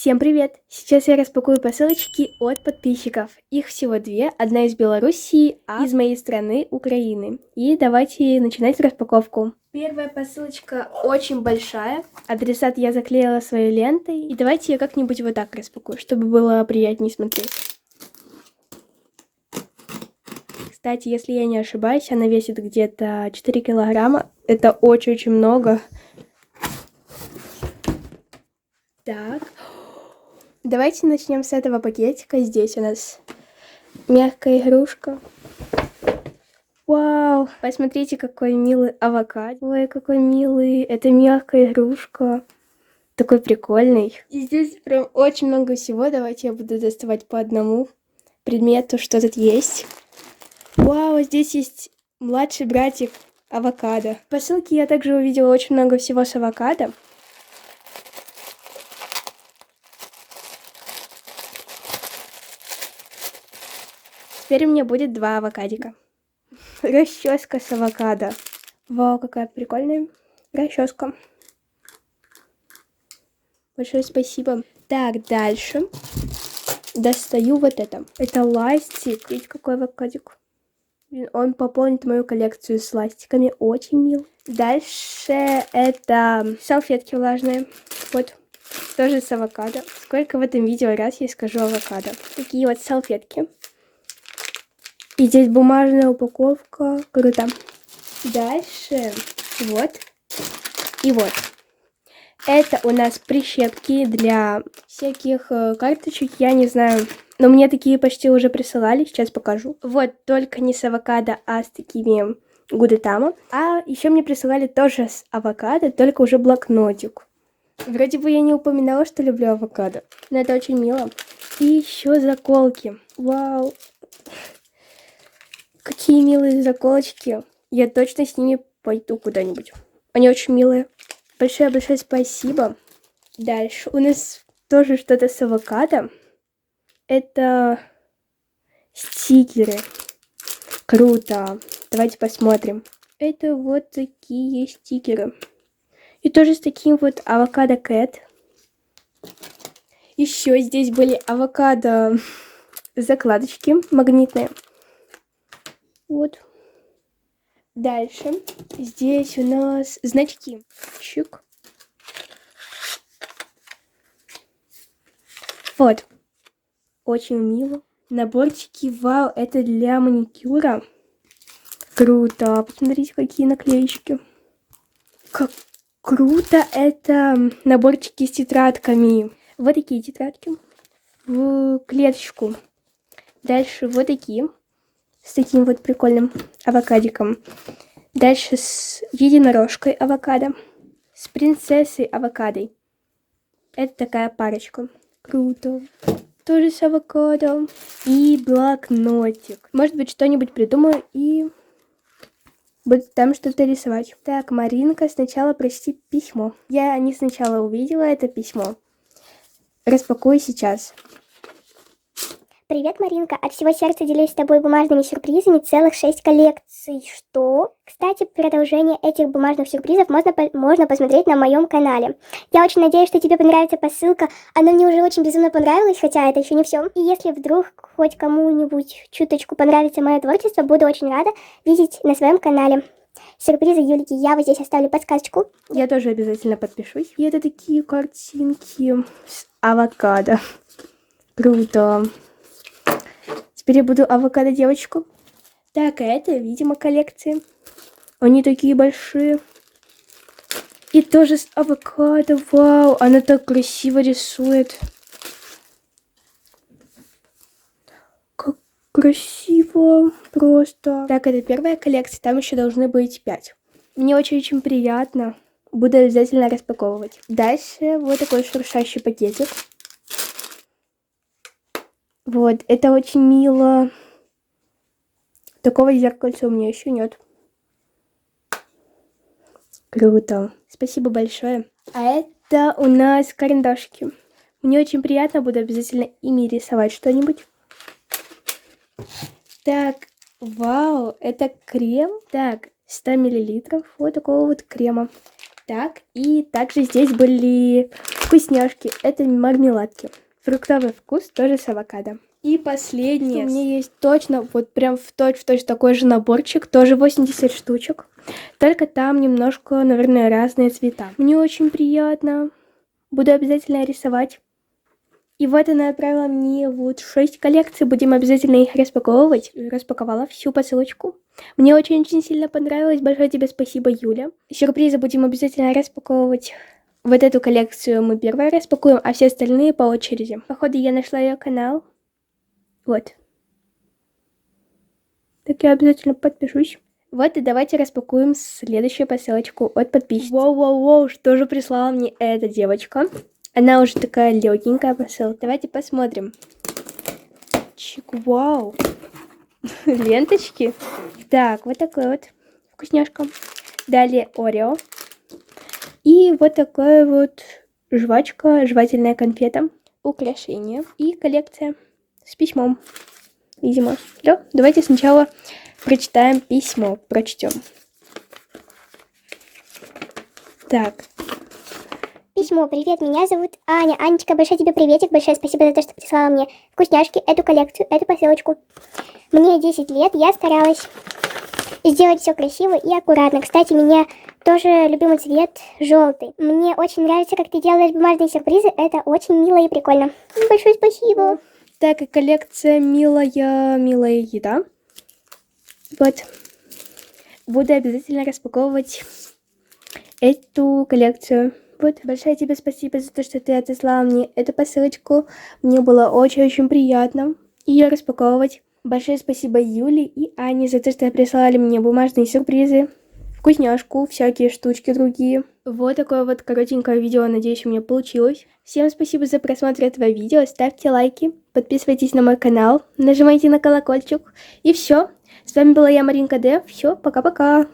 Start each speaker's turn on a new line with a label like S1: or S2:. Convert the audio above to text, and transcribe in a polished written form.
S1: Всем привет! Сейчас я распакую посылочки от подписчиков. Их всего две. Одна из Белоруссии, а из моей страны, Украины. И давайте начинать распаковку. Первая посылочка очень большая. Адресат я заклеила своей лентой. И давайте я как-нибудь вот так распакую, чтобы было приятнее смотреть. Кстати, если я не ошибаюсь, она весит где-то 4 килограмма. Это очень-очень много. Так. Давайте начнем с этого пакетика. Здесь у нас мягкая игрушка. Вау! Посмотрите, какой милый авокадо. Ой, какой милый. Это мягкая игрушка. Такой прикольный. И здесь прям очень много всего. Давайте я буду доставать по одному предмету, что тут есть. Вау, здесь есть младший братик авокадо. В посылке я также увидела очень много всего с авокадо. Теперь у меня будет 2 авокадика. Расческа с авокадо. Вау, какая прикольная расческа. Большое спасибо. Так, дальше. Достаю вот это. Это ластик. Видите, какой авокадик. Он пополнит мою коллекцию с ластиками. Очень мил. Дальше это салфетки влажные. Вот. Тоже с авокадо. Сколько в этом видео раз я скажу авокадо. Такие вот салфетки. И здесь бумажная упаковка. Круто. Дальше вот и вот. Это у нас прищепки для всяких карточек, я не знаю. Но мне такие почти уже присылали, сейчас покажу. Вот, только не с авокадо, а с такими гудетама. А еще мне присылали тоже с авокадо, только уже блокнотик. Вроде бы я не упоминала, что люблю авокадо, но это очень мило. И еще заколки. Вау. Какие милые заколочки. Я точно с ними пойду куда-нибудь. Они очень милые. Большое-большое спасибо. Дальше у нас тоже что-то с авокадо. Это стикеры. Круто. Давайте посмотрим. Это вот такие стикеры. И тоже с таким вот авокадо кэт. Еще здесь были авокадо закладочки магнитные. Вот. Дальше. Здесь у нас значки. Чик. Вот. Очень мило. Наборчики. Вау, это для маникюра. Круто. Посмотрите, какие наклеечки. Как круто. Это наборчики с тетрадками. Вот такие тетрадки. В клеточку. Дальше вот такие. С таким вот прикольным авокадиком. Дальше с единорожкой авокадо. С принцессой авокадой. Это такая парочка. Круто. Тоже с авокадо. И блокнотик. Может быть, что-нибудь придумаю и буду там что-то рисовать. Так, Маринка, сначала прочти письмо. Я не сначала увидела это письмо. Распакую сейчас.
S2: Привет, Маринка. От всего сердца делюсь с тобой бумажными сюрпризами, целых 6 коллекций. Что? Кстати, продолжение этих бумажных сюрпризов можно посмотреть на моем канале. Я очень надеюсь, что тебе понравится посылка. Она мне уже очень безумно понравилась, хотя это еще не все. И если вдруг хоть кому-нибудь чуточку понравится мое творчество, буду очень рада видеть на своем канале. Сюрпризы Юлики. Я вот здесь оставлю подсказочку.
S1: Я тоже обязательно подпишусь. И это такие картинки с авокадо. Круто. Теперь я буду авокадо-девочку. Так, а это, видимо, коллекции. Они такие большие. И тоже с авокадо. Вау, она так красиво рисует. Как красиво просто. Так, это первая коллекция. Там еще должны быть 5. Мне очень-очень приятно. Буду обязательно распаковывать. Дальше вот такой шуршащий пакетик. Вот, это очень мило. Такого зеркальца у меня еще нет. Круто. Спасибо большое. А это у нас карандашики. Мне очень приятно, буду обязательно ими рисовать что-нибудь. Так, вау, это крем. Так, 100 мл вот такого вот крема. Так, и также здесь были Вкусняшки. Это мармеладки. Фруктовый вкус тоже с авокадо. И последнее. У меня есть точно, вот прям в точь такой же наборчик. Тоже 80 штучек. Только там немножко, наверное, разные цвета. Мне очень приятно. Буду обязательно рисовать. И вот она отправила мне вот 6 коллекций. Будем обязательно их распаковывать. Распаковала всю посылочку. Мне очень-очень сильно понравилось. Большое тебе спасибо, Юля. Сюрпризы будем обязательно распаковывать. Вот эту коллекцию мы первая распакуем, а все остальные по очереди. Походу, я нашла ее канал. Вот. Так я обязательно подпишусь. Вот и давайте распакуем следующую посылочку от подписчицы. Воу, что же прислала мне эта девочка? Она уже такая легенькая посылка. Давайте посмотрим. Чик, вау. Ленточки. Так, вот такой вот вкусняшка. Далее Орео. И вот такая вот жвачка, жевательная конфета, украшение и коллекция с письмом, видимо. Да? Давайте сначала прочитаем письмо, прочтем. Так.
S2: Письмо. Привет, меня зовут Аня. Анечка, большой тебе приветик, большое спасибо за то, что прислала мне вкусняшки, эту коллекцию, эту посылочку. Мне 10 лет, я старалась сделать все красиво и аккуратно. Кстати, меня тоже любимый цвет желтый. Мне очень нравится, как ты делаешь бумажные сюрпризы. Это очень мило и прикольно. Большое спасибо.
S1: Так, и коллекция милая еда. Вот. Буду обязательно распаковывать эту коллекцию. Вот. Большое тебе спасибо за то, что ты отослала мне эту посылочку. Мне было очень-очень приятно ее распаковывать. Большое спасибо Юле и Ане за то, что прислали мне бумажные сюрпризы. Вкусняшку, всякие штучки другие. Вот такое вот коротенькое видео, надеюсь, у меня получилось. Всем спасибо за просмотр этого видео, ставьте лайки, подписывайтесь на мой канал, нажимайте на колокольчик. И все. С вами была я, Маринка Д. Все, пока-пока.